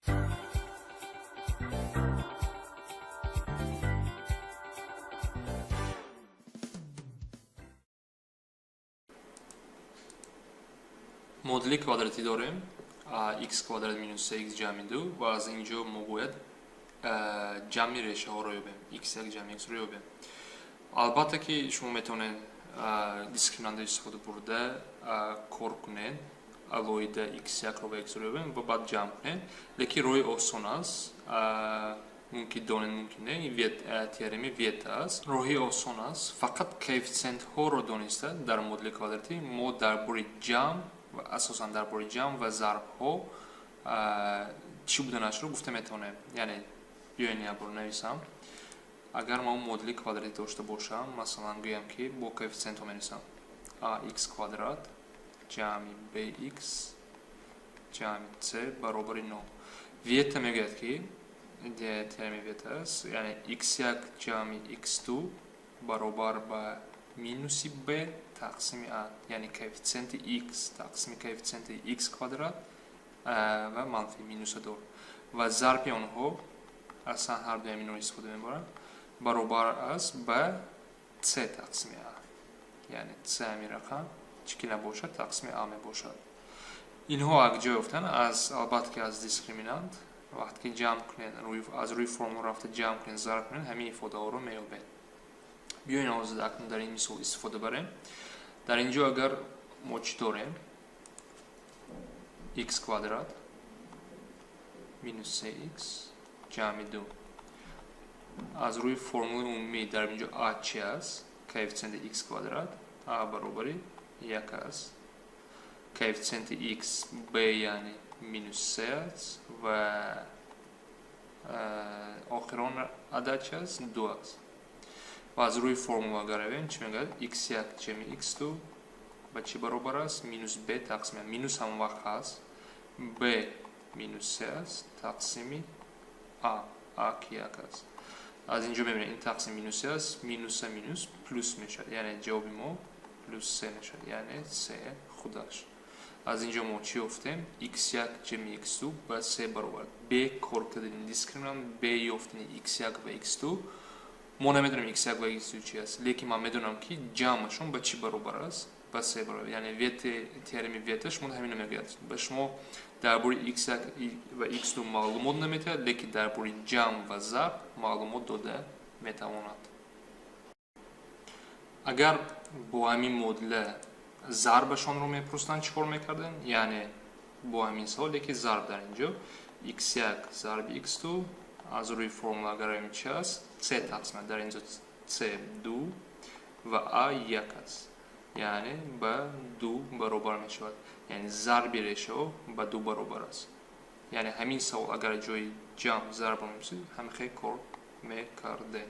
مدل کواdraتی داریم x کواdraت مینوس x جمع 2 و از اینجا ما باید جمع ریشه ها رو یابیم x یک جمع x رو یابیم. البته که شما میتونید دیسکریمینانت استفاده برده کار کنید الوید x یک رو به x رو یابیم و بعد جمع کنید، لیکن روی آسان است. ممکن دانید ممکن نه، تئورم ویت است. روی آسان است، فقط کوفیسینت ها رو دانسته در مدل کواdraتی ما درباره جمع و اساساً درباره جمع و ضرب ها چی بودنش رو گفته میتونیم. یعنی بیاین یا برو نویسم. اگر ما مدل کواdraتی داشته باشم، مثلا گویم که با کوفیسینت ها می‌نویسم ax کوادرات جمع bx جمع c برابر 9. ویت میگه که ترم ویت است، یعنی x1 جمع x2 برابر با مینوس b تقسیم a، یعنی کوفیسینت x تقسیم کوفیسینت x کوادرات و منفی مینوس 2 و ضرب آنها اصلا هر دو همین رو استفاده میبرن برابر است با c تقسیم a، یعنی c همین رقم چی نباشد تقسیم a می باشد. اینها اگه جای افتن از البته که از دیسکریمینانت وقتی که جمع کنین از روی فرمول رفته جمع کنین ضرب کنین همین ifade ها رو میابین. بیاین از اکنون در این مثال استفاده بریم. در اینجا اگر ما چی داریم x کوادرات مینوس 3x جمع 2 از روی فرمول عمومی در اینجا a چی است؟ کوفیسینت x کوادرات a برابر 1 است. کوفیسینت x b یعنی مینوس 3 است و آخران عدد چی است؟ 2 است. و از روی فرمول اگر ببینیم چی میگه؟ x1 جمع x2 با چی برابر است؟ مینوس b تقسیم مینوس هم وقت هست b مینوس 3 است تقسیم a که 1 است. از اینجا میبینیم این تقسیم مینوس است، مینوس مینوس پلوس میشه، یعنی جواب ما پلوس 3 میشه، یعنی 3 خودش. از اینجا ما چی افتیم؟ x1 جمع x2 با 3 برابر b کار کردیم دیسکریمینانت b یافتیم x1 و x2. ما نمیدونیم x1 و x2 چی است، لیکن من میدونم که جمعشون با چی برابر است؟ با 3 برابر، یعنی ویت تئورم ویتش من همین میگه. به شما درباره x1 و x2 معلومات نمیده، لیکن درباره جمع و ضرب معلومات داده میتواند. اگر با همین مدل ضربشان رو میپرسن چیکار میکردن؟ یعنی با همین سوالی که ضرب در اینجا x1 ضرب x2 از روی فرمول اگر این چی است 3 تقسیم در اینجا c 2 و a 1 است، یعنی با 2 برابر می شود، یعنی ضرب ریشه با 2 برابر است. یعنی همین سوال اگر جای جمع ضرب رو می‌پرسید هم خیلی کار میکرده.